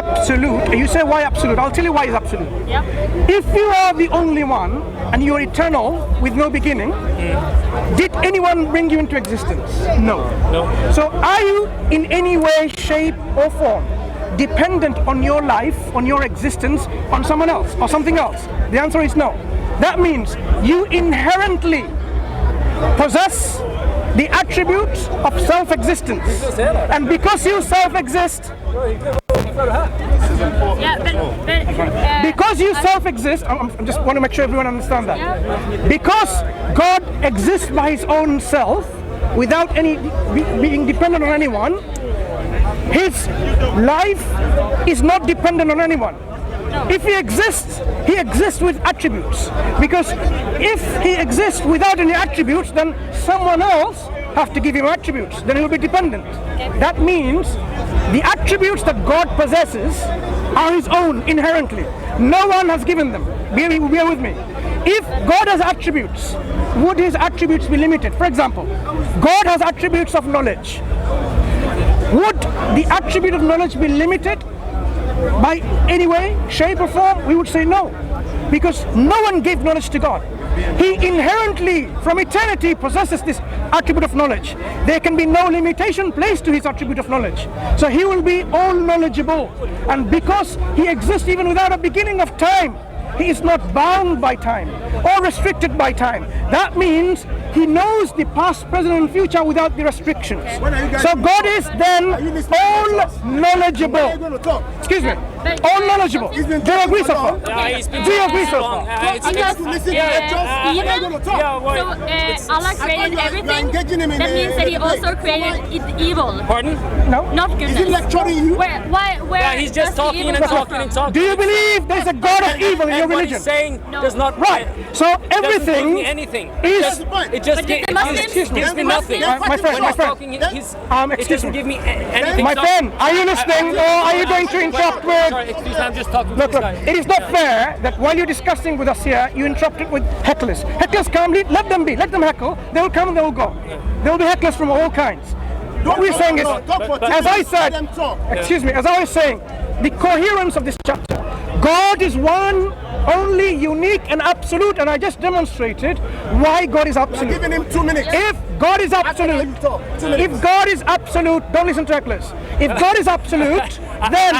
absolute, you say why absolute? I'll tell you why it's absolute. Yeah. If you are the only one and you are eternal with no beginning, did anyone bring you into existence? No. So are you in any way, shape or form dependent on your life, on your existence, on someone else or something else? The answer is no. That means you inherently possess the attributes of self-existence. And because you self-exist, because you self-exist, I just want to make sure everyone understands that. Because God exists by his own self, without any being dependent on anyone, his life is not dependent on anyone. If he exists with attributes. Because if he exists without any attributes, then someone else have to give him attributes. Then he will be dependent. That means the attributes that God possesses are his own inherently. No one has given them. Bear with me. If God has attributes, would his attributes be limited? For example, God has attributes of knowledge. Would the attribute of knowledge be limited by any way, shape or form? We would say no, because no one gave knowledge to God. He inherently, from eternity, possesses this attribute of knowledge. There can be no limitation placed to his attribute of knowledge. So he will be all knowledgeable. And because he exists even without a beginning of time, he is not bound by time or restricted by time. That means he knows the past, present and future without the restrictions. So God is then all knowledgeable. Excuse me. All knowledgeable. Do you agree so far? Do you agree so far? So Allah created everything. That means that he also created evil. Pardon? No. Not goodness. Where He's just talking and talking and talking. Do you believe there's a God of evil in your what religion? he's saying does not Right. So everything anything. is. It just gives me nothing. My friend. It doesn't give me anything. My friend, are you listening or are you going to interrupt with? Sorry, excuse me, I'm just talking to Look, this guy. it is not fair that while you're discussing with us here, you interrupt it with hecklers. Hecklers calmly, let them be, let them heckle. They will come and they will go. There will be hecklers from all kinds. What we're saying is, as I said, excuse me, as I was saying, the coherence of this chapter. God is one, only, unique and absolute, and I just demonstrated why God is absolute. Giving him 2 minutes. If God is absolute, don't listen to hecklers. If God is absolute, then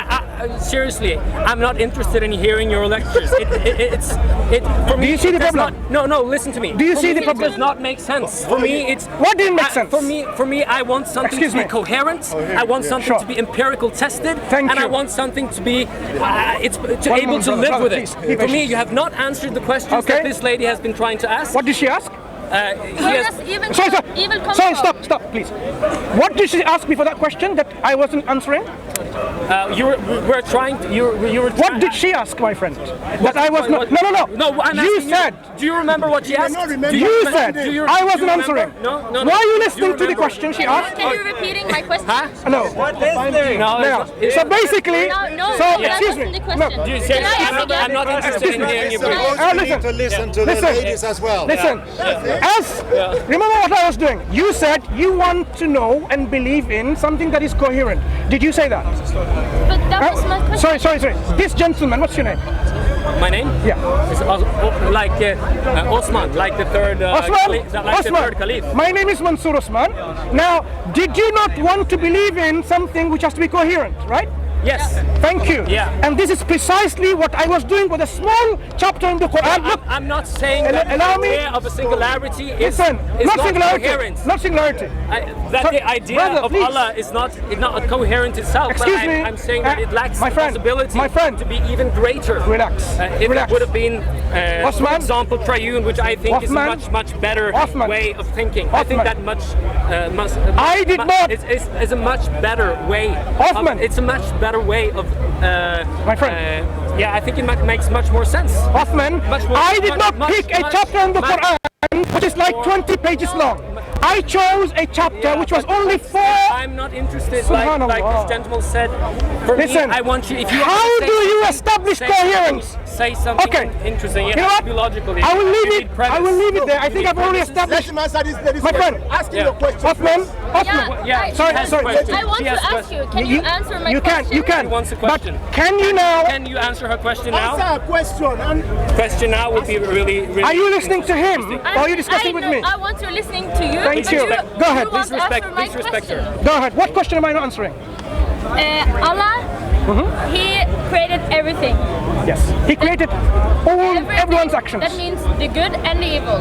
seriously, I'm not interested in hearing your lectures. For me. Do you see the problem? No, listen to me. Do you see the problem? It does not make sense. For me, it's what didn't make sense? For me, I want something to be coherent. I want something to be empirical tested, and I want something to be able to live with it. For me, you have not answered the questions that this lady has been trying to ask. What did she ask? Sorry, stop, please. What did she ask me for that question that I wasn't answering? What did she ask, my friend? That I was not. No. You said. Do you remember what she asked? You said. I wasn't answering. No. Why are you listening to the question she asked? Can you repeating my question? No. So basically, excuse me. I'm not interested in hearing you. need to listen to the ladies as well. Listen. Remember what I was doing? You said you want to know and believe in something that is coherent. Did you say that? But that was my question. Sorry. This gentleman, what's your name? My name? Yeah. It's Osman, like the third Osman. caliph. My name is Mansour Osman. Now, did you not want to believe in something which has to be coherent, right? Yes. Thank you. Yeah. And this is precisely what I was doing with a small chapter in the Quran. Look, I'm not saying that the idea of a singularity is not singularity. coherent. Not singularity. The idea of Allah is not coherent itself. Excuse me. I'm saying that it lacks the possibility to be even greater. Relax. If it would have been, for example, triune, which I think is a much better way of thinking. I think that is a much better way. It's a much better way of my friend. I think it makes much more sense. Hoffman, I did not pick a chapter in the Quran which is like 20 pages long. I chose a chapter which was only 4. I'm not interested, like this gentleman said. For me, I want you. If you how do you establish coherence? say something interesting, you have to be logical. I will leave it. I will leave it there. I think I've already established. Let him answer this. My friend, ask him the question. Hoffman. Yeah, Sorry. I want to ask you. Can you answer my question? You can. He wants a question. But can you now? Can you answer her question now? Answer a question. Question now would be really. Are you listening to him or are you discussing with me? I want to listening to you. Thank you. Go ahead. Please respect her. Go ahead. What question am I not answering? Allah, He created everything. Yes. He created everyone's actions. That means the good and the evil.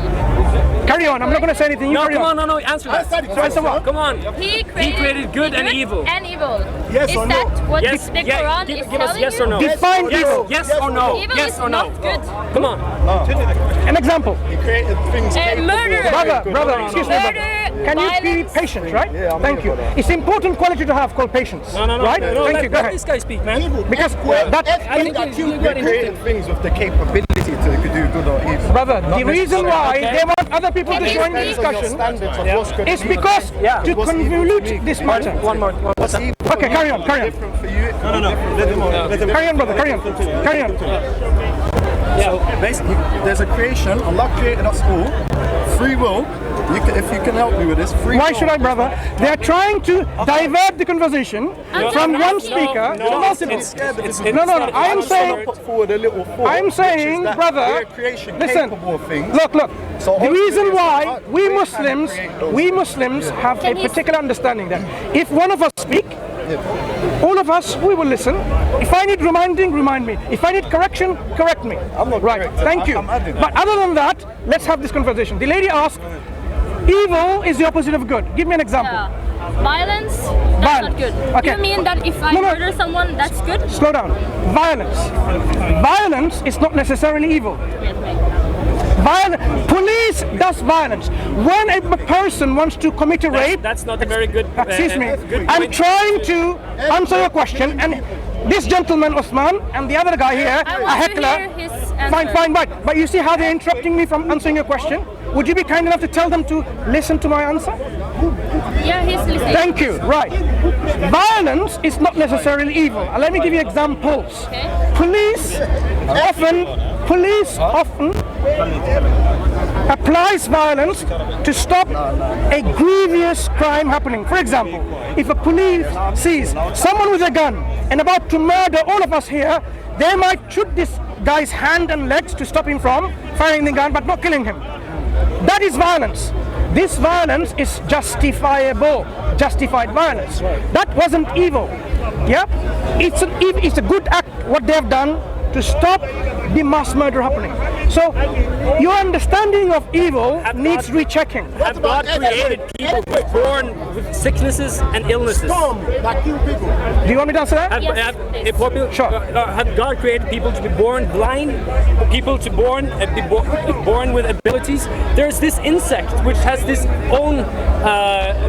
Carry on. I'm not going to say anything. No, come on. No. Answer that. Answer what? Come on. He created good and evil. And evil. Yes is or that no? what Yes. the Quran is Give us telling yes you? or no. Define evil. Yes or no. Evil Yes is or no. not good. Come on. An example. He created things Murder. Brother, excuse me. Can you be patient, right? Thank you. It's important quality to have called patience. No. Right? Thank you. Go Let ahead. this guy speak, man. Because I think you got created things with the capability to do good or evil. brother, the reason why they want other people to join the discussion is because to convolute this matter. One more. Okay, carry on. No. Let him Carry on, brother. Carry on. So basically, there's a creation. Allah created us all. Free will. If you can help me with this, free will. Why should I, brother? They are trying to divert the conversation from one speaker to multiple. No. I am saying. Put forward a little thought, I'm saying, which is that brother. we're creation Listen. capable of things. Look. So The reason hopefully why we we Muslims have a particular understanding that if one of us speak, all of us, we will listen. If I need reminding, remind me. If I need correction, correct me. I'm not right. corrected. Thank you. I'm adding. But other than that, let's have this conversation. The lady asked, evil is the opposite of good. Give me an example. Violence, that's Violence. not good. Okay. You mean that if I No. murder someone, that's good? Slow down. Violence is not necessarily evil. Police does violence. When a person wants to commit a rape, That's not a very good. excuse me, good I'm point. trying to answer your question, and this gentleman, Osman, and the other guy here, I a want to heckler. hear his answer. Fine, but you see how they're interrupting me from answering your question? Would you be kind enough to tell them to listen to my answer? Yeah, he's listening. Thank you. Right. Violence is not necessarily evil. Let me give you examples. Okay. Police often applies violence to stop a grievous crime happening. For example, if a police sees someone with a gun and about to murder all of us here, they might shoot this guy's hand and legs to stop him from firing the gun but not killing him. That is violence. This violence is justified violence. That wasn't evil. Yeah? It's a good act what they have done to stop the mass murder happening. So your understanding of evil needs rechecking. Have God created people born with sicknesses and illnesses? that kill people. Do you want me to answer that? Sure. Have God created people to be born blind? People to be born with abilities? There's this insect which has this own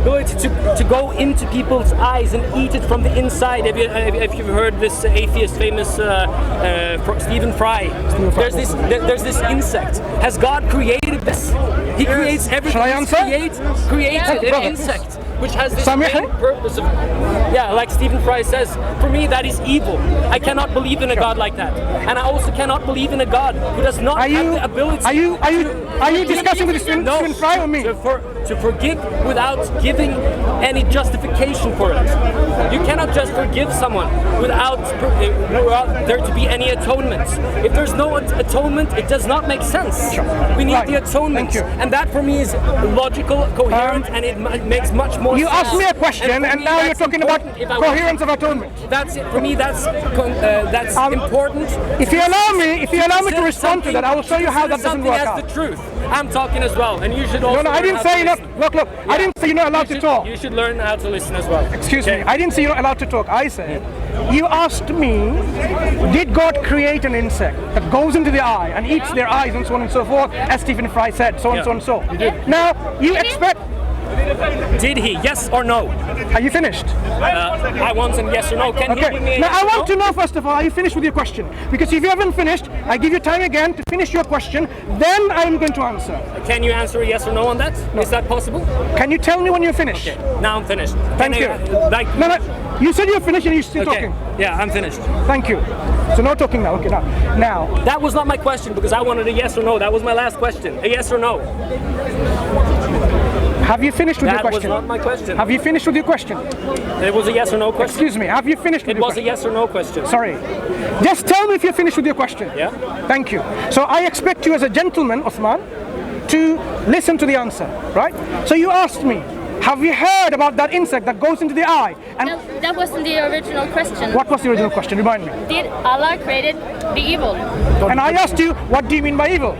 ability to go into people's eyes and eat it from the inside. If you've heard this atheist famous Stephen Fry, there's this insect. Has God created this? He creates everything. Shall I answer? Created an insect which has this main purpose of, like Stephen Fry says, for me that is evil. I cannot believe in a God like that, and I also cannot believe in a God who does not have the ability. Are you discussing with Stephen Fry or me? To forgive without giving any justification for it. You cannot just forgive someone without there to be any atonement. If there's no atonement, it does not make sense. We need the atonement, and that for me is logical, coherent, and it makes much more sense. You asked me a question, and now you're talking about coherence of atonement. That's it. For me, that's important. If you allow me to respond to that, I will show you how that doesn't work out. As the truth. I'm talking as well, and you should also. No, I didn't say look. I didn't say you're not allowed to talk. You should learn how to listen as well. Excuse me. I didn't say you're not allowed to talk. I said you asked me, did God create an insect that goes into the eye and eats their eyes and so on and so forth, as Stephen Fry said, so on and so on and so. Now you expect. Did he? Yes or no? Are you finished? I want some yes or no. Can you give me a now yes I or want to know first of all, are you finished with your question? Because if you haven't finished, I give you time again to finish your question, then I'm going to answer. Can you answer a yes or no on that? No. Is that possible? Can you tell me when you're finished? Okay. Now I'm finished. Thank you. No, you said you're finished and you're still talking. Yeah, I'm finished. Thank you. So no talking now. Okay, now. That was not my question because I wanted a yes or no. That was my last question. A yes or no. Have you finished with your question? That was not my question. Have you finished with your question? It was a yes or no question. Excuse me, have you finished with your question? It was a yes or no question. Sorry. Just tell me if you're finished with your question. Yeah. Thank you. So I expect you as a gentleman, Osman, to listen to the answer, right? So you asked me, have you heard about that insect that goes into the eye? And no, that wasn't the original question. What was the original question? Remind me. Did Allah created the evil? And I asked you, what do you mean by evil?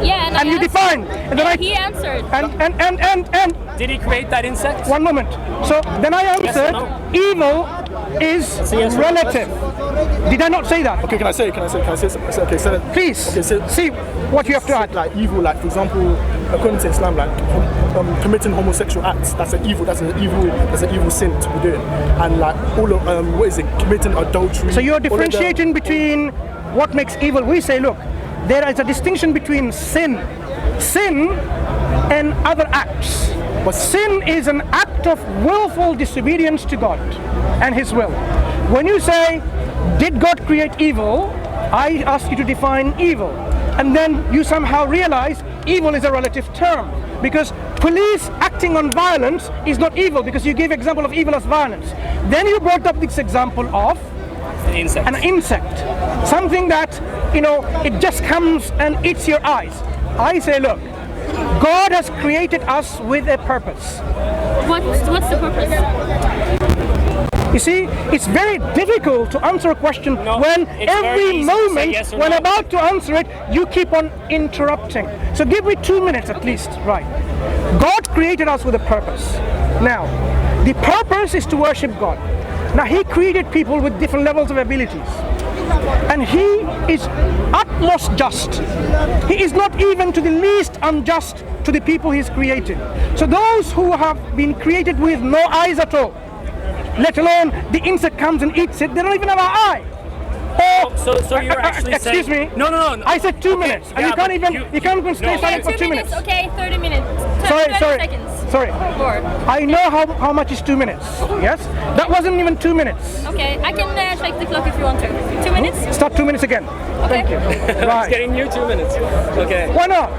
Yeah, and you defined. And he answered. And did he create that insect? One moment. So then I answered, evil is relative. Did I not say that? Okay, can I say? Okay, so please. Okay, so see what you have to add. Like evil, like for example, according to Islam, like committing homosexual acts. That's an evil sin to be doing. And like all of what is it? Committing adultery. So you're differentiating between what makes evil. We say, look, there is a distinction between sin and other acts. But sin is an act of willful disobedience to God and His will. When you say, did God create evil? I ask you to define evil. And then you somehow realize evil is a relative term. Because police acting on violence is not evil, because you gave example of evil as violence. Then you brought up this example of an insect. Something that, it just comes and eats your eyes. I say, look, God has created us with a purpose. What's the purpose? You see, it's very difficult to answer a question when every moment, yes when about to answer it, you keep on interrupting. So give me 2 minutes at least, right? God created us with a purpose. Now, the purpose is to worship God. Now, He created people with different levels of abilities. And He is utmost just. He is not even to the least unjust to the people He's created. So those who have been created with no eyes at all, let alone the insect comes and eats it, they don't even have an eye. So you're actually excuse saying... me. No. I said 2 minutes. And you can't even stay silent for 2 minutes. Okay, 30 minutes. 30 seconds. Sorry. 4. I know how much is 2 minutes. Yes? That wasn't even 2 minutes. Okay, I can check the clock if you want to. 2 minutes? Stop 2 minutes again. Okay. Thank you. Right. It's getting you 2 minutes. Okay. Why not?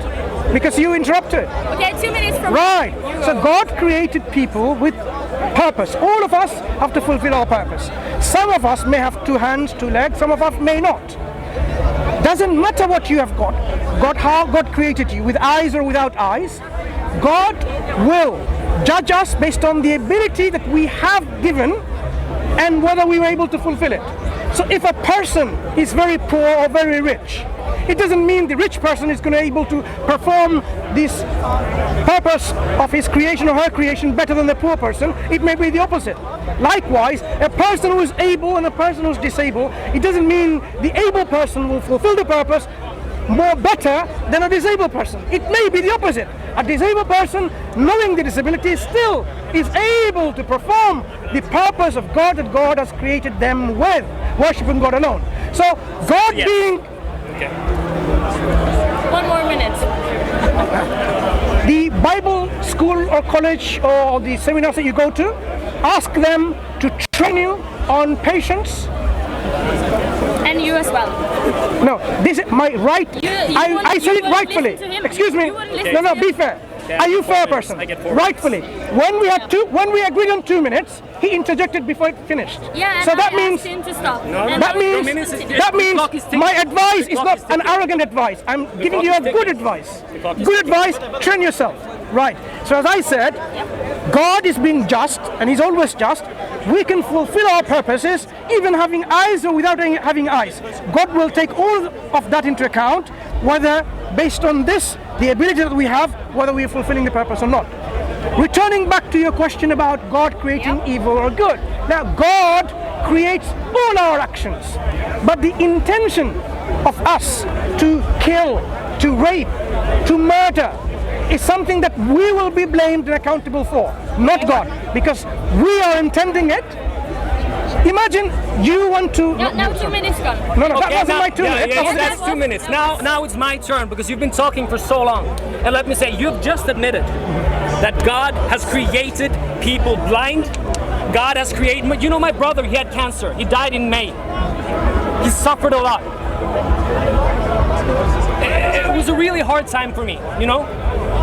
Because you interrupted. Okay, 2 minutes from right. So God created people with purpose. All of us have to fulfill our purpose. Some of us may have 2 hands, 2 legs, some of us may not. Doesn't matter what you have got. How God created you, with eyes or without eyes. God will judge us based on the ability that we have given and whether we were able to fulfill it. So if a person is very poor or very rich, it doesn't mean the rich person is going to be able to perform this purpose of his creation or her creation better than the poor person. It may be the opposite. Likewise, a person who is able and a person who is disabled, it doesn't mean the able person will fulfill the purpose more better than a disabled person. It may be the opposite. A disabled person, knowing the disability, still is able to perform the purpose of God that God has created them with, worshiping God alone. So God being... Okay. 1 more minute. The Bible school or college or the seminars that you go to, ask them to train you on patience. And you as well. No, this is my right. I said it rightfully. Excuse me. No, be fair. Are you fair person? Rightfully. When we agreed on 2 minutes, he interjected before it finished. Yeah, so that I means asked him to stop. that means my advice is not an arrogant advice. I'm giving you a good advice. Good advice. Train yourself. Right. So as I said, God is being just, and He's always just. We can fulfill our purposes even having eyes or without having eyes. God will take all of that into account, whether based on this, the ability that we have, whether we are fulfilling the purpose or not. Returning back to your question about God creating evil or good. Now, God creates all our actions, but the intention of us to kill, to rape, to murder, is something that we will be blamed and accountable for, not God, because we are intending it. Imagine you want to... Now 2 minutes gone. No, that wasn't my 2 minutes. Yeah, that's 2 minutes. Now it's my turn, because you've been talking for so long. And let me say, you've just admitted that God has created people blind. God has created... You know, my brother, he had cancer. He died in May. He suffered a lot. It was a really hard time for me, you know?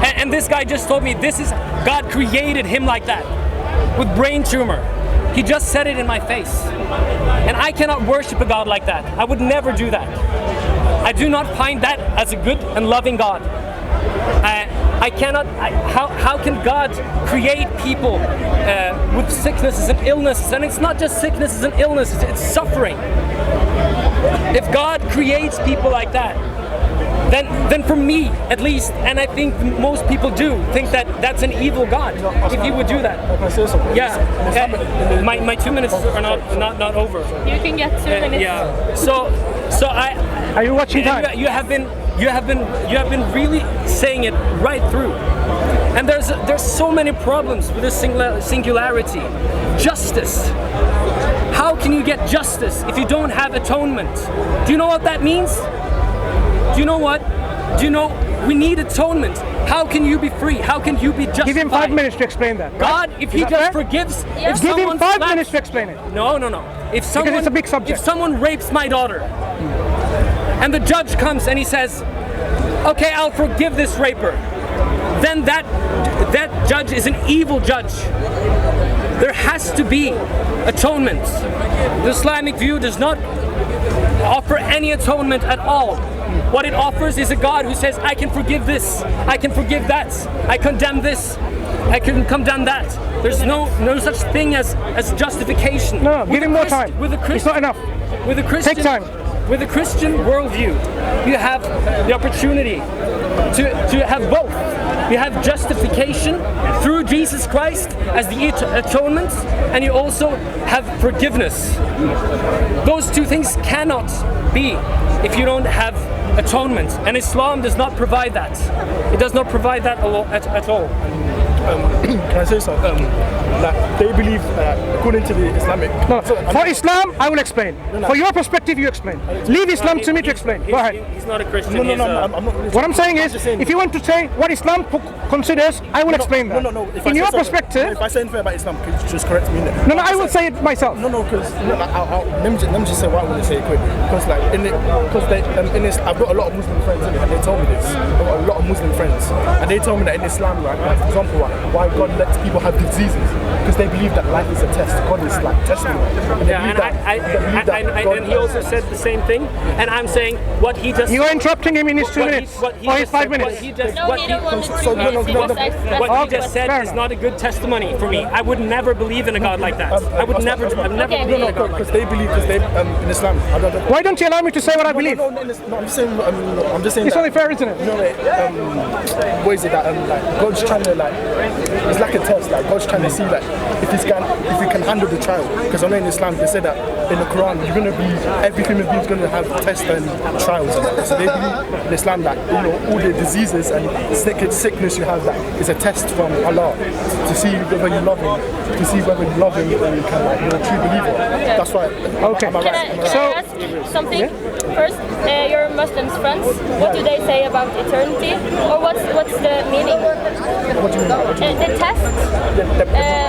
And this guy just told me God created him like that, with brain tumor. He just said it in my face. And I cannot worship a God like that. I would never do that. I do not find that as a good and loving God. I cannot, how can God create people with sicknesses and illnesses? And it's not just sicknesses and illnesses, it's suffering. If God creates people like that, then for me, at least, and I think most people do, think that that's an evil God, if he would do that. Yeah, my 2 minutes are not over. You can get 2 minutes. Yeah. So Are you watching time? You have been really saying it right through. And there's so many problems with this singularity. Justice. How can you get justice if you don't have atonement? Do you know what that means? Do you know what? Do you know we need atonement? How can you be free? How can you be justified? Give him 5 minutes to explain that. God, if he just forgives, if give him 5 slaps, minutes to explain it. No. If someone, because it's a big subject. If someone rapes my daughter, and the judge comes and he says, "Okay, I'll forgive this raper," then that judge is an evil judge. There has to be atonement. The Islamic view does not offer any atonement at all. What it offers is a God who says, I can forgive this, I can forgive that, I condemn this, I can condemn that. There's no such thing as justification. No, give him more time. It's not enough. With a Christian, take time. With a Christian worldview, you have the opportunity to have both. You have justification through Jesus Christ as the atonement, and you also have forgiveness. Those two things cannot be if you don't have atonement, and Islam does not provide that. It does not provide that at all. Can I say something? They believe that according to the Islamic... No, for Islam, I will explain. For your perspective, you explain. Leave Islam to me to explain. Go ahead. He's not a Christian. I'm not. What I'm saying is, if you want to say what Islam considers, I will explain that. No. In your perspective... If I say anything about Islam, could you just correct me? No, I will say it myself. No, because let me just say what I want to say quick. Because in this, I've got a lot of Muslim friends in it, and they told me this. I've got a lot of Muslim friends, and they told me that in Islam, right, for example, why God lets people have diseases, because they believe that life is a test. God is like testing you. And he also said the same thing. And I'm saying what he just... You are interrupting him in his 2 minutes or his 5 minutes. What he just said is not a good testimony for me. I would never believe in a God like that. I would never believe in a God like that. Because they believe, in Islam. Why don't you allow me to say what I believe? No, I'm just saying. It's only fair, isn't it? You know, what is it that God's trying to it's like a test. God's trying to see if he can handle the trial. Because I know in Islam they say that in the Quran every human being is going to have tests and trials. So they believe in Islam that all the diseases and sickness you have is a test from Allah to see whether you love Him, to see whether you love Him and you're a true believer. That's right. Okay. Can I ask something? Yeah? First, your Muslims friends, what do they say about eternity? Or what's the meaning? What do you mean? The test?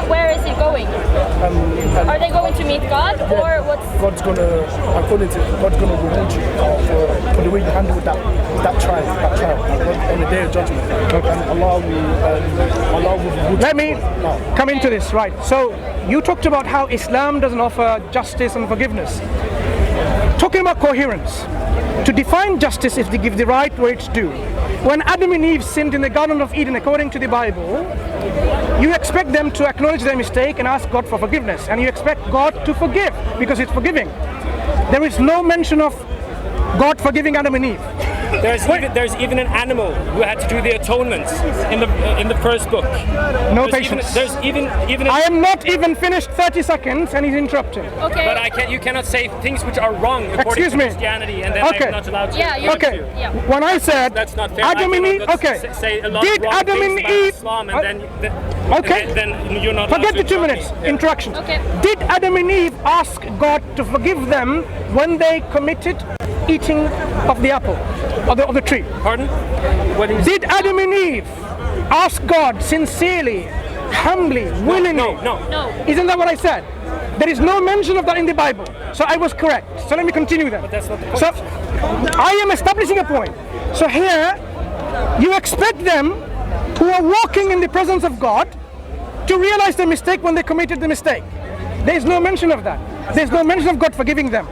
Where is it going? Are they going to meet God, or what's... God's gonna reward you for the way you handle that trial on the day of judgment. Okay. And Allah will reward you. Let me come into this, right? So you talked about how Islam doesn't offer justice and forgiveness. Talking about coherence. To define justice is to give the right where it's due. When Adam and Eve sinned in the Garden of Eden, according to the Bible, you expect them to acknowledge their mistake and ask God for forgiveness. And you expect God to forgive, because it's forgiving. There is no mention of God forgiving Adam and Eve. There's even an animal who had to do the atonement in the first book. No patience. There's even I am not even finished 30 seconds and he's interrupting. Okay. But you cannot say things which are wrong according Excuse to me. Christianity, and then I'm not allowed to. Yeah, you Okay. Yeah. When I said That's not fair. Adam and Eve, Say a lot did of wrong Adam things and about Eve? Islam, and then you're not. Forget allowed the to 2 interrupt minutes me. Yeah. introduction. Okay. Did Adam and Eve ask God to forgive them when they committed eating of the apple of the tree? Pardon? What is? Did Adam and Eve ask God sincerely, humbly, willingly? No. Isn't that what I said? There is no mention of that in the Bible. So I was correct. So let me continue then. But that's not the point. So I am establishing a point. So here, you expect them who are walking in the presence of God to realize their mistake when they committed the mistake. There is no mention of that. There is no mention of God forgiving them.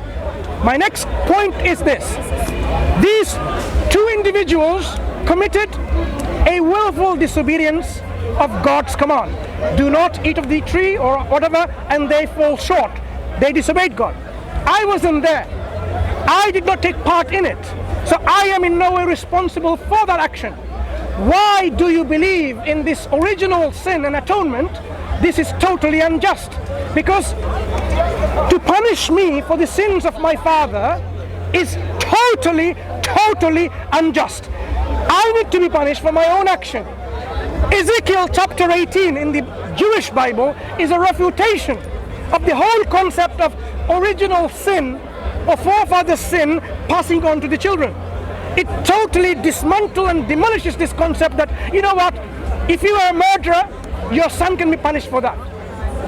My next point is this. These two individuals committed a willful disobedience of God's command. Do not eat of the tree or whatever, and they fall short. They disobeyed God. I wasn't there. I did not take part in it. So I am in no way responsible for that action. Why do you believe in this original sin and atonement? This is totally unjust. Because to punish me for the sins of my father is totally unjust. I need to be punished for my own action. Ezekiel chapter 18 in the Jewish Bible is a refutation of the whole concept of original sin or forefather sin passing on to the children. It totally dismantles and demolishes this concept that, you know what, if you are a murderer, your son can be punished for that.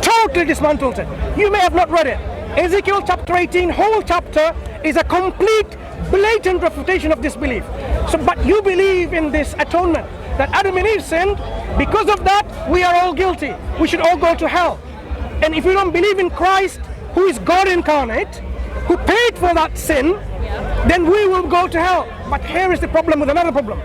Totally dismantles it. You may have not read it. Ezekiel chapter 18, whole chapter, is a complete, blatant refutation of this belief. So, but you believe in this atonement, that Adam and Eve sinned. Because of that, we are all guilty. We should all go to hell. And if you don't believe in Christ, who is God incarnate, who paid for that sin, then we will go to hell. But here is the problem with another problem.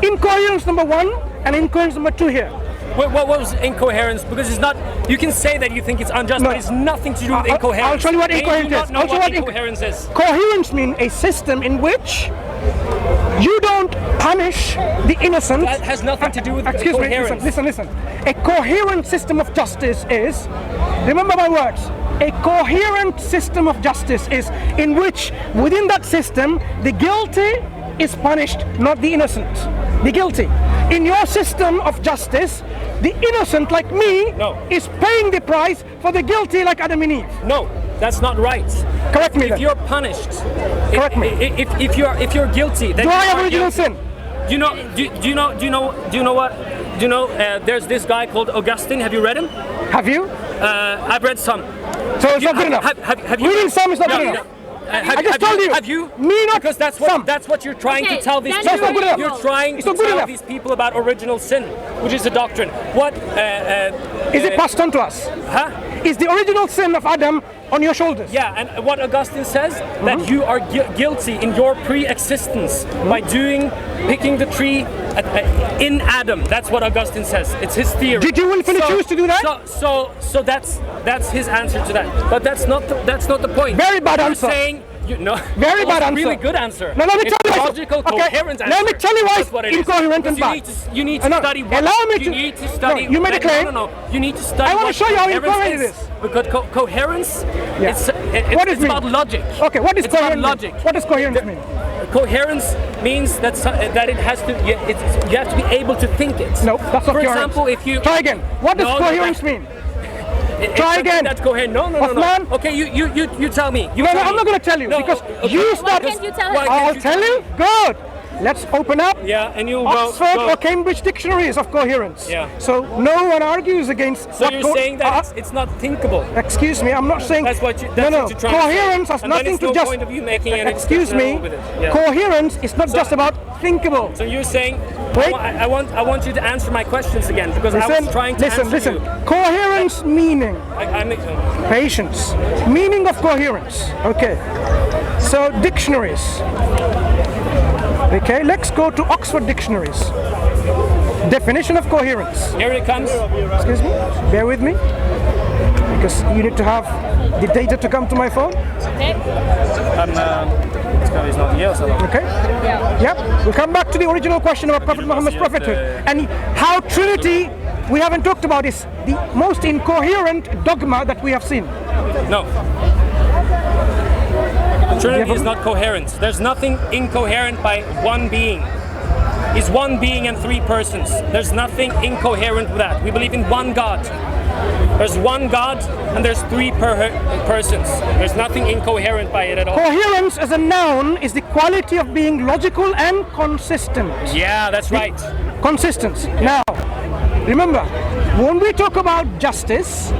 Incoherence number 1 and incoherence number 2 here. What was incoherence? Because it's not. You can say that you think it's unjust, but it's nothing to do with incoherence. I'll show you what incoherence is. I'll show you what incoherence is. Coherence means a system in which you don't punish the innocent. That has nothing to do with Excuse coherence. me, listen. A coherent system of justice is, remember my words, a coherent system of justice is in which within that system the guilty is punished, not the innocent. The guilty. In your system of justice, the innocent like me is paying the price for the guilty like Adam and Eve. No, that's not right. Correct me then. If you're punished, Correct me. If you're guilty, then do I have are original guilty. sin? Do you know what? There's this guy called Augustine. Have you read him? Have you? I've read some. So it's not good enough. Have you reading some is not good enough. I just told you. Have you? Me not because that's what you're trying to tell these people. That's not good enough. You're trying to tell these people about original sin, which is a doctrine. What is it passed on to us? Huh? Is the original sin of Adam on your shoulders? Yeah, and what Augustine says, that you are guilty in your pre-existence by picking the tree in Adam. That's what Augustine says. It's his theory. Did you willfully choose to do that? So that's his answer to that. But that's not the point. Very bad You're answer. saying, very bad answer. Really good answer. No, let me it's tell you. Logical, coherent answer. Let me tell you why That's what it is. incoherent and bad. You need to study. Allow me to. You need to study. No, you made a claim. No. You need to study. I want to show you how incoherent it is. Because coherence, it's about logic. Okay, what is coherence? Logic. What does coherence mean? Coherence means that it has to. You have to be able to think it. No, that's not coherence. For example, if you try again. What does coherence mean? Try again. That's coherent. No. Okay, you tell me. I'm not going to tell you because you start. Why can't you tell us? I'll tell you. Good. Let's open up Oxford or Cambridge dictionaries of coherence. Yeah. So no one argues against. So you're saying that it's not thinkable. Excuse me, I'm not saying. That's what you're trying coherence to say. has nothing to just. Point of you making any excuse me. with it. Yeah. Coherence is not just about thinkable. So you're saying. Wait. I want you to answer my questions again because I was trying to answer you. Coherence meaning. Patience. Meaning of coherence. Okay. So dictionaries. Okay, let's go to Oxford dictionaries. Definition of coherence. Here it comes. Excuse me, bear with me. Because you need to have the data to come to my phone. Okay. It's gonna is not here. Okay? Yep. We'll come back to the original question about Prophet Muhammad's prophethood and how Trinity, we haven't talked about, is the most incoherent dogma that we have seen. No. Trinity is not coherent. There's nothing incoherent by one being. He's one being and three persons. There's nothing incoherent with that. We believe in one God. There's one God and there's three persons. There's nothing incoherent by it at all. Coherence as a noun is the quality of being logical and consistent. Yeah, that's right. Consistency. Now, remember, when we talk about justice,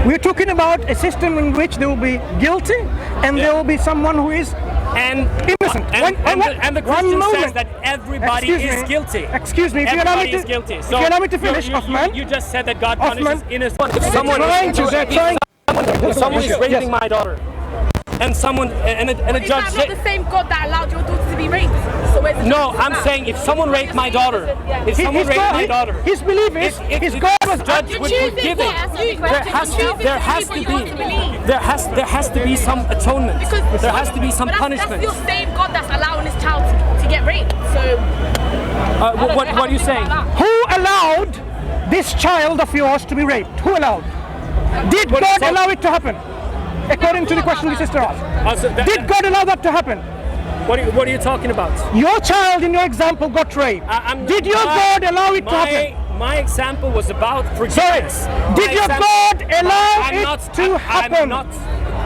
we're talking about a system in which there will be guilty and there will be someone who is innocent. And the Christian says that everybody is guilty. Excuse me, if you allow me to finish, Osman. You just said that God punishes innocent. If someone is raping my daughter, and a judge said, the same God that allowed your daughter to be raped. So no, I'm saying if someone raped my daughter, his belief is his God was judged with forgiving. There has to be some atonement. There has to be some punishment. That's your same God that's allowing his child to get raped. So what are you saying? Who allowed this child of yours to be raped? Who allowed? Did God allow it to happen? According to the question the sister asked. Did God allow that to happen? What are you talking about? Your child in your example got raped. Did your God allow it to happen? My example was about forgiveness. Sorry. Did your God allow it to happen?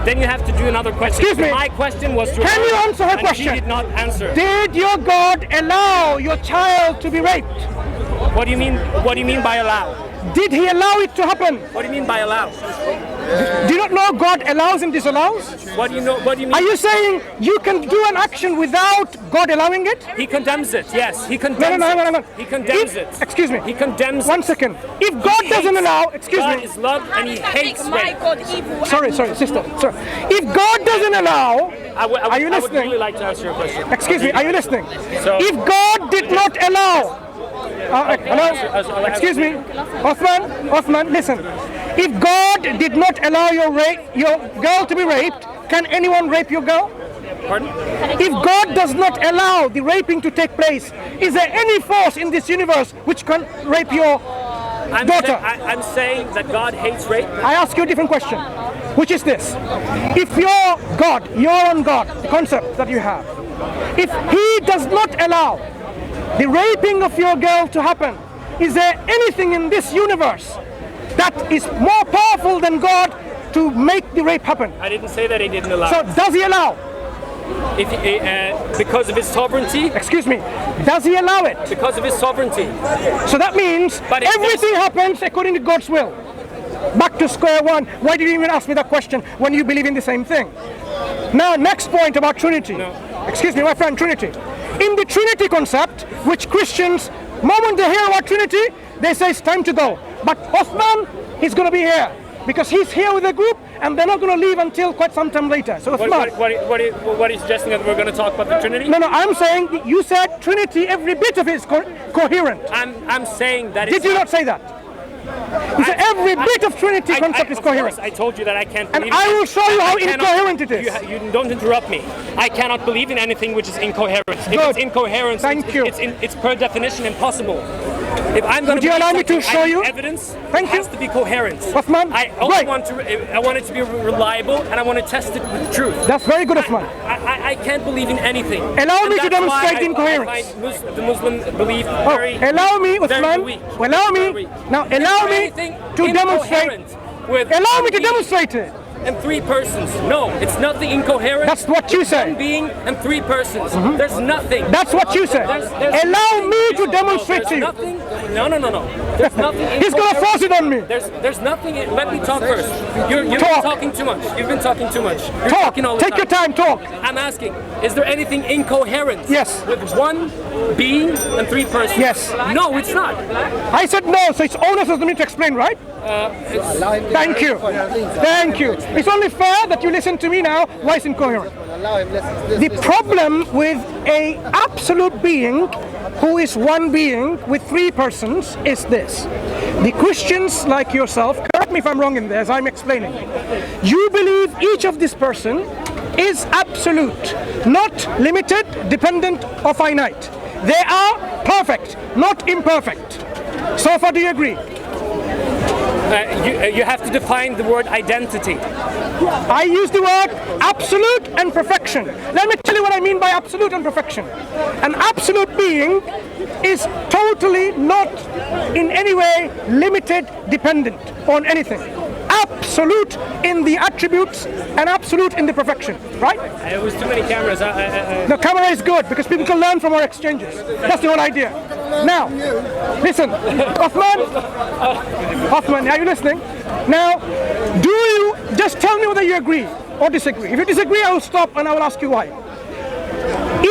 Then you have to do another question. Excuse me. My question was to Can you answer her question? She did not answer. Did your God allow your child to be raped? What do you mean? What do you mean by allow? Did he allow it to happen? What do you mean by allow? Do you not know God allows and disallows? What do you know? What do you mean? Are you saying you can do an action without God allowing it? He condemns it. Yes, he condemns it. No. He condemns it. Excuse me. He condemns. One second. If God doesn't allow, excuse me. God is love and he hates rape. Sorry, sister. Sorry. If God doesn't allow, are you listening? I would really like to answer your question. Excuse me. Are you listening? If God did not allow. Hello? Excuse me. Osman, listen. If God did not allow your girl to be raped, can anyone rape your girl? Pardon? If God does not allow the raping to take place, is there any force in this universe which can rape your daughter? I'm saying that God hates rape. I ask you a different question, which is this. If your own God, the concept that you have, if He does not allow the raping of your girl to happen, is there anything in this universe that is more powerful than God to make the rape happen? I didn't say that He didn't allow. So does He allow? Because of His sovereignty. Excuse me. Does He allow it? Because of His sovereignty. So that means everything happens according to God's will. Back to square one. Why did you even ask me that question when you believe in the same thing? Now, next point about Trinity. No. Excuse me, my friend, Trinity. In the Trinity concept, which Christians, moment they hear about Trinity, they say it's time to go. But Osman, he's going to be here because he's here with the group and they're not going to leave until quite some time later. So Osman. What are you suggesting that we're going to talk about the Trinity? No, I'm saying you said Trinity, every bit of it is coherent. I'm saying that Did you not say that? You said every bit of Trinity concept is coherent. Of course, I told you that I can't believe and I will show you how incoherent it is. You don't interrupt me. I cannot believe in anything which is incoherent. If it's incoherent, it's per definition impossible. If I'm going to allow me to show you evidence, it has to be coherent. Osman, I want it to be reliable and I want to test it with truth. That's very good, Osman. I can't believe in anything. Allow me to demonstrate incoherence. I find the Muslim belief very allow me, Osman. weak. Allow me. Now allow me to demonstrate. Allow me to demonstrate it. And three persons. No, it's nothing incoherent. That's what you say. One being and three persons. There's nothing. That's what you say. Allow me to demonstrate to you. Nothing. No. There's nothing. He's going to force it on me. There's nothing. Let me talk first. You've been talking too much. You've been talking too much. You're talking all the time. Take your time. Talk. I'm asking. Is there anything incoherent? Yes. With one being and three persons? Yes. No, it's not. I said no, so it's onus for me to explain, right? Thank you. Thank you. It's only fair that you listen to me now. Why it's incoherent? The problem with an absolute being who is one being with three persons is this. The Christians like yourself, correct me if I'm wrong in this, I'm explaining. You believe each of this person is absolute, not limited, dependent, or finite. They are perfect, not imperfect. So far, do you agree? You have to define the word identity. I use the word absolute and perfection. Let me tell you what I mean by absolute and perfection. An absolute being is totally not in any way limited, dependent on anything. Absolute in the attributes and absolute in the perfection, right? It was too many cameras. The camera is good because people can learn from our exchanges. That's the whole idea. Now, listen, Hoffman, are you listening? Now, do you just tell me whether you agree or disagree? If you disagree, I will stop and I will ask you why.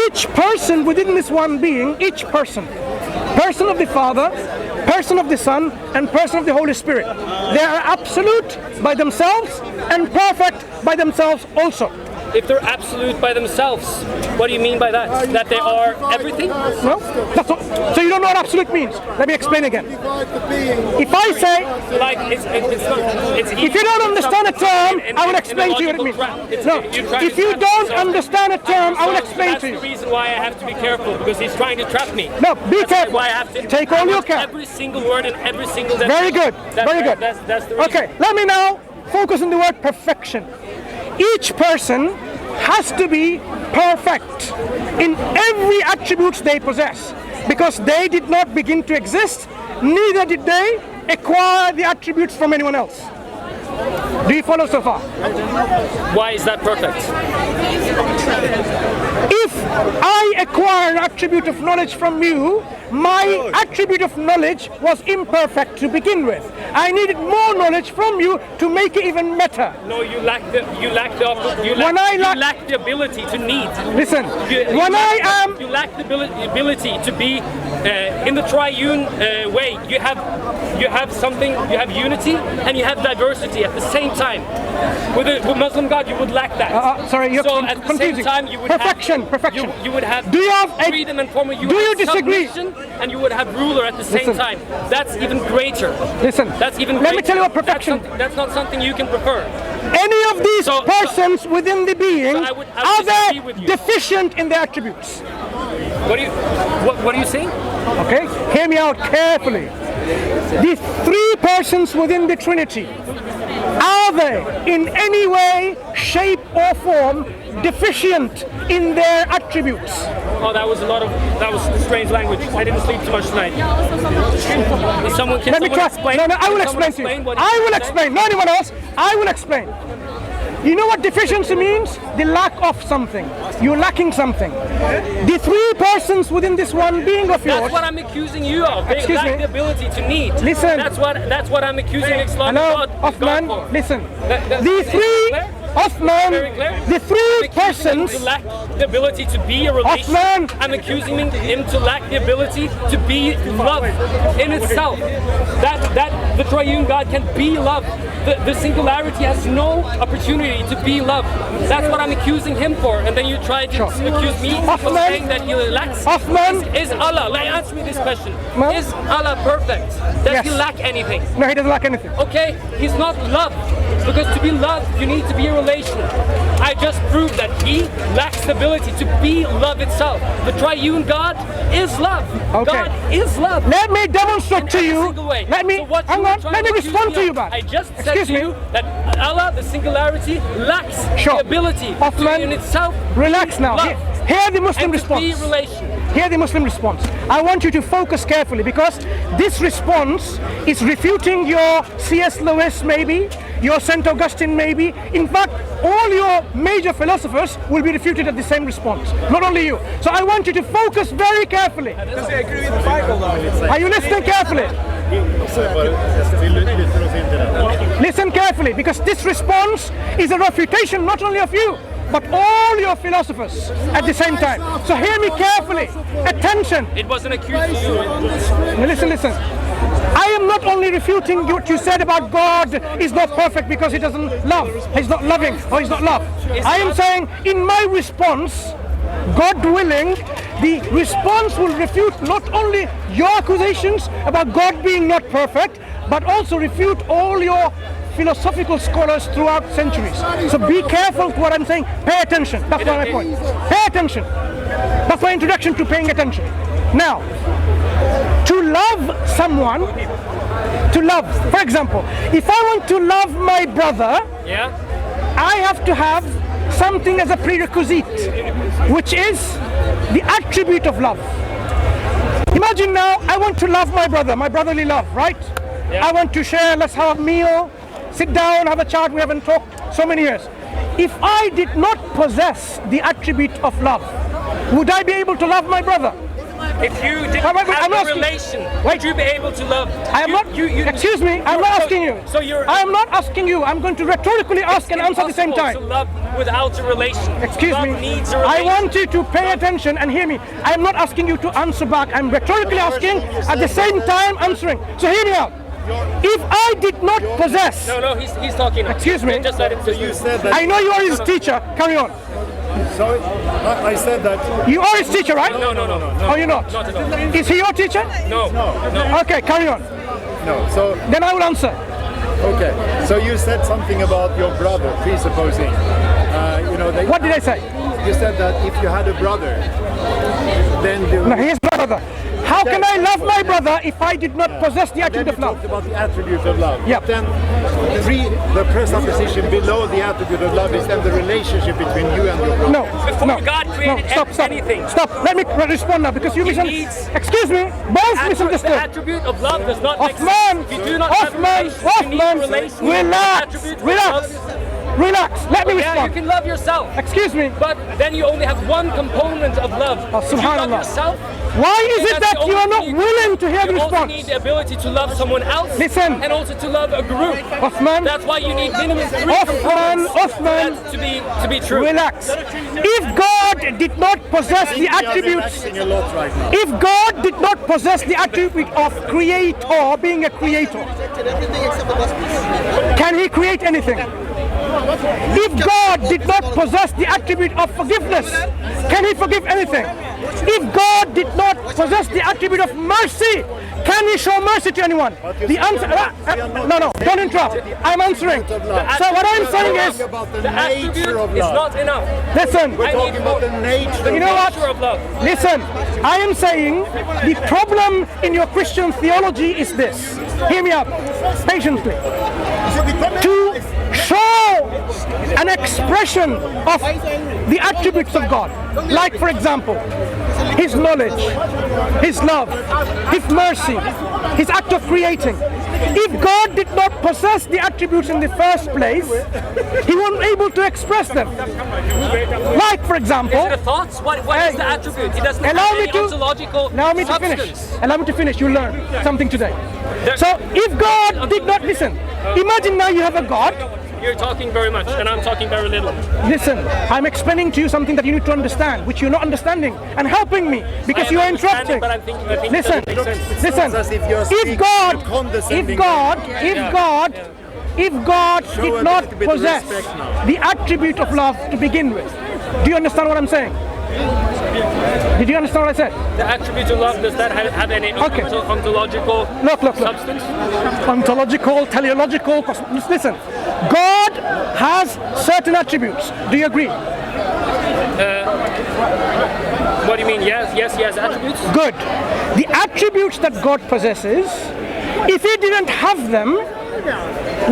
Each person within this one being, each person of the Father, person of the Son, and person of the Holy Spirit, they are absolute by themselves and perfect by themselves also. If they're absolute by themselves, what do you mean by that? That they are everything? No? That's not, so you don't know what absolute means. Let me explain again. If I say, like, it's if you don't understand a term, I will explain to you what it means. No, if you don't understand a term, I will explain to you. That's the reason why I have to be careful, because he's trying to trap me. No, be careful. Why I have to take all your care. Every single word and every single definition. Very good. Very good. That's the reason. Okay, let me now focus on the word perfection. Each person has to be perfect in every attribute they possess, because they did not begin to exist, neither did they acquire the attributes from anyone else. Do you follow so far? Why is that perfect? If I acquire an attribute of knowledge from you, my attribute of knowledge was imperfect to begin with. I needed more knowledge from you to make it even better. No, you lack the ability to need. Listen, you lack the ability to be in the triune way. You have something. You have unity and you have diversity at the same time. With Muslim God, you would lack that. Sorry, you're so at the confusing. same time, you would perfection. You would have do you have freedom and form. Do you disagree? And you would have ruler at the same time. That's even greater. Listen. That's even. Let me tell you what perfection. That's not something you can prefer. Any of these persons within the being, are they deficient in their attributes? What are you saying? Okay, hear me out carefully. The three persons within the Trinity, are they in any way, shape or form deficient in their attributes? Oh, that was strange language. I didn't sleep too much tonight. Let me try. Explain? No, I will explain to you. I will explain. Not anyone else. I will explain. You know what deficiency means? The lack of something. You're lacking something. The three persons within this one being of yours. That's what I'm accusing you of. They lack the ability to need. Listen. That's what I'm accusing Islam of God. Listen. The three persons to lack the ability to be a relation. I'm accusing him to lack the ability to be love in itself. That the triune God can be love. The singularity has no opportunity to be love. That's what I'm accusing him for. And then you try to accuse me of saying that he lacks. Is Allah? Answer me this question. Is Allah perfect? Does he lack anything? No, he doesn't lack anything. Okay, he's not love. Because to be loved, you need to be a relation. I just proved that he lacks the ability to be love itself. The triune God is love. Okay. God is love. Let me demonstrate to you. Let me respond to you back. I just said to you that Allah, the singularity, lacks the ability to in itself. Relax now. Hear the Muslim response. Be relation. Hear the Muslim response. I want you to focus carefully, because this response is refuting your C.S. Lewis maybe, your St. Augustine maybe. In fact, all your major philosophers will be refuted at the same response, not only you. So I want you to focus very carefully. Does he agree with the Bible though? Are you listening carefully? Listen carefully, because this response is a refutation not only of you, but all your philosophers at the same time. So hear me carefully. Attention. It wasn't accused to you. Listen. I am not only refuting what you said about God is not perfect because he doesn't love, he's not loving, or he's not love. I am saying in my response, God willing, the response will refute not only your accusations about God being not perfect, but also refute all your philosophical scholars throughout centuries. So be careful to what I'm saying. Pay attention. That's my point. Pay attention. That's my introduction to paying attention. Now, to love someone, for example, if I want to love my brother, I have to have something as a prerequisite, which is the attribute of love. Imagine now, I want to love my brother, my brotherly love, right? I want to share, let's have a meal, sit down, have a chat, we haven't talked so many years. If I did not possess the attribute of love, would I be able to love my brother? If you didn't have a relation, would you be able to love? Excuse me, I'm not asking you. I'm not asking you. I'm going to rhetorically ask and answer at the same time. To love without a relation. Excuse me. Needs a relation. I want you to pay attention and hear me. I'm not asking you to answer back. I'm rhetorically asking at the same time answering. So hear me out. If I did not possess... No, he's talking. Excuse me. Just let him. So you said that... I know you are his teacher. Carry on. So I said that... You are his teacher, right? No. Oh, you're not? Not at all. Is he your teacher? No. Okay, carry on. No, so... Then I will answer. Okay, so you said something about your brother, presupposing. What did I say? You said that if you had a brother, then... No, he is my brother. How can I love my brother if I did not possess the attribute of love? Talked about the attribute of love. Yep. Then the presupposition below the attribute of love is then the relationship between you and your brother. No. Before God created anything. Stop. Let me respond now because you misunderstood. Excuse me. Both misunderstood. The attribute of love does not make sense. Othman. If you do not have Relax. Let me respond. Yeah, you can love yourself. Excuse me. But then you only have one component of love. Subhanallah. You love yourself. Why is it that you are not willing to hear the response? You response? only need the ability to love someone else. Listen. And also to love a group. Othman. That's why you need minimum 3 components to be true. Relax. If God did not possess the attributes, if God did not possess the attribute of creator, being a creator, can he create anything? If God did not possess the attribute of forgiveness, can he forgive anything? If God did not possess the attribute of mercy, can he show mercy to anyone? The answer... No, don't interrupt. I'm answering. So what I'm saying is... The attribute is not enough. Listen. We're talking about the nature You know what? of love. Listen. I am saying the problem in your Christian theology is this. Hear me out. Patiently. To show an expression of the attributes of God. Like, for example, his knowledge, his love, his mercy, his act of creating. If God did not possess the attributes in the first place, he wasn't able to express them. Like, for example... Is it a thought? What is the attribute? He doesn't have any ontological substance. Allow me to finish. You'll learn something today. So, if God did not... Listen, imagine now you have a God. You're talking very much, and I'm talking very little. Listen, I'm explaining to you something that you need to understand, which you're not understing, and helping me, because you are interrupting. But I think listen, if God did not possess the attribute of love to begin with, do you understand what I'm saying? Did you understand what I said? The attribute of love, does that have any ontological substance? Ontological, teleological, listen. God has certain attributes. Do you agree? What do you mean? Yes, he has attributes? Good. The attributes that God possesses, if he didn't have them,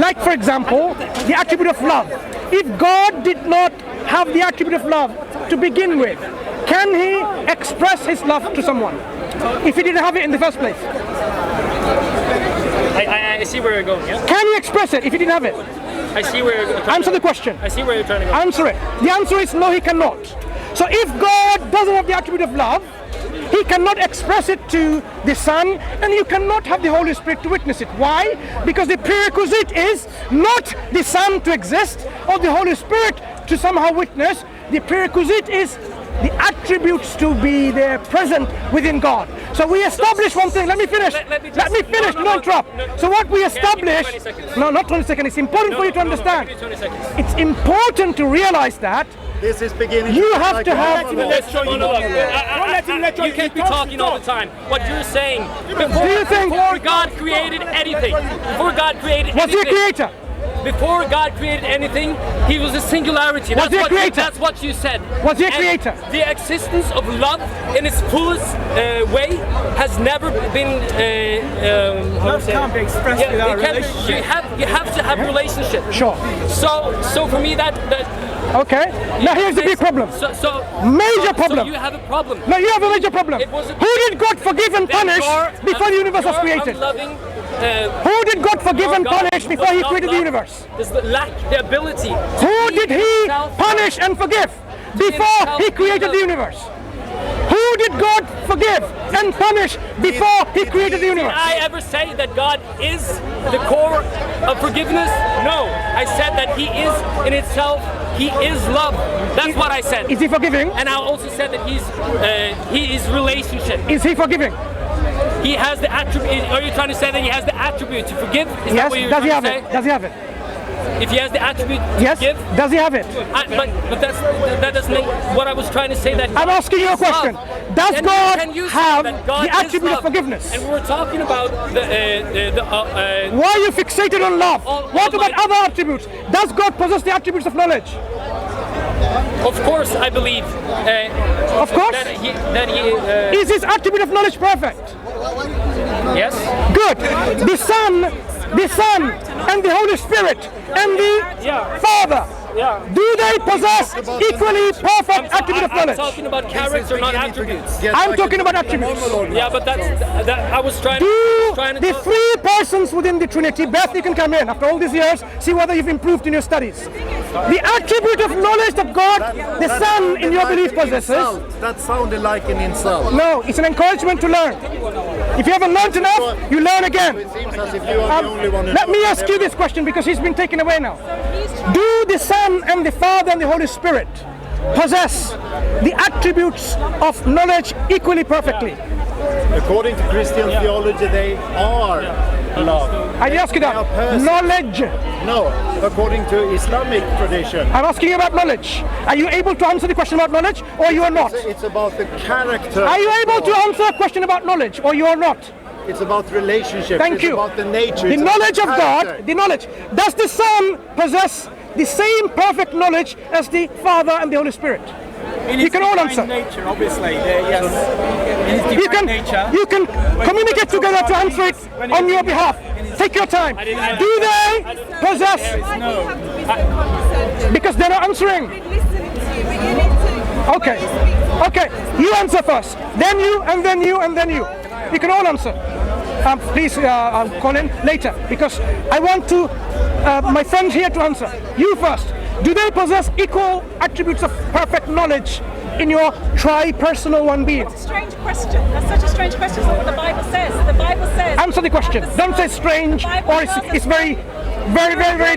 like for example, the attribute of love. If God did not have the attribute of love to begin with, can he express his love to someone if he didn't have it in the first place? I see where you're going, yeah? Can he express it if he didn't have it? I see where you're going. Answer the question. I see where you're trying to go. Answer it. The answer is no, he cannot. So if God doesn't have the attribute of love, he cannot express it to the Son, and you cannot have the Holy Spirit to witness it. Why? Because the prerequisite is not the Son to exist or the Holy Spirit to somehow witness. The prerequisite is the attributes to be there present within God. So we establish one thing. Let me finish. Let me finish. Don't interrupt. So what we establish... No, not 20 seconds. It's important for you to understand. It's important to realize that this is beginning. You have to have... You can't be talking all the time. What you're saying, before God created anything, was he a creator? before God created anything, He was a singularity. Was He a creator? That's what you said. Was He a And creator? the existence of love in its fullest way has never been. Love can't be expressed without a relationship. You have to have relationship. Sure. So for me that Okay. Now here's the big problem. Major problem. So you have a problem. No, you have a major problem. Who did God forgive and punish before the universe was created? Who did God forgive and punish before He created the universe? There's the ability. Who did He punish and forgive before He created the universe? Who did God forgive and punish before He created the universe? Did I ever say that God is the core of forgiveness? No. I said that He is in itself. He is love. That's what I said. Is He forgiving? And I also said that He is relationship. Is He forgiving? He has the attribute. Are you trying to say that He has the attribute to forgive? Is Yes. that what you're Does He trying have to say? it? Does He have it? If He has the attribute to Yes. forgive? Does He have it? But that doesn't make what I was trying to say. That I'm asking you a question. Love. Does Can God you say have that God the is attribute of love? forgiveness? And we were talking about Why are you fixated on love? What about other attributes? Does God possess the attributes of knowledge? Of course, I believe. Of course. That he Is His attribute of knowledge perfect? yes. Good. The Son, and the Holy Spirit, and the Father. Do they possess equally perfect attribute of I'm knowledge? talking about character, not attributes. I'm talking about attributes. Yeah, but that I was trying Do to the three persons within the Trinity, Beth, you can come in after all these years, see whether you've improved in your studies. The attribute of knowledge that God, the Son, in your belief possesses. That sounded like an insult. No, it's an encouragement to learn. If you haven't learned enough, you learn again. It seems as if you are the only one who Let me knows ask you this question because he's been taken away now. Do the Son and the Father and the Holy Spirit possess the attributes of knowledge equally perfectly? According to Christian theology, they are love. I ask you that. Knowledge. No, according to Islamic tradition. I'm asking you about knowledge. Are you able to answer the question about knowledge or you are not? It's about the character. Are you able to answer a question about knowledge or you are not? It's about relationship. Thank it's you. About the nature. The It's knowledge of about God, character. the knowledge. Does the Son possess the same perfect knowledge as the Father and the Holy Spirit? You can all answer. Nature, obviously. Yes. In his divine nature. You can communicate together to answer it on your behalf. Take your time. Do they possess? No. Because they're not answering. Okay. Okay. You answer first. Then you, and then you, and then you. You can all answer. Please call in later because I want to my friends here to answer. You first. Do they possess equal attributes of perfect knowledge in your tri-personal one being? That's a strange question. That's such a strange question. That's not what the Bible says. The Bible says. Answer the question. Don't say strange or it's very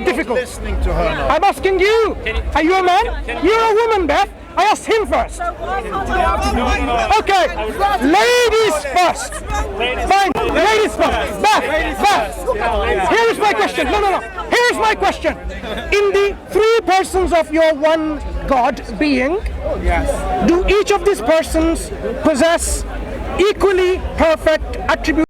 difficult. Listening to her now. I'm asking you. Are you a man? You're a woman, Beth. I asked him first. So why can't I ask? Okay, ladies first. Fine, ladies first. Beth. Here is my question. No. Here is my question. In the three persons of your one God being, do each of these persons possess equally perfect attributes?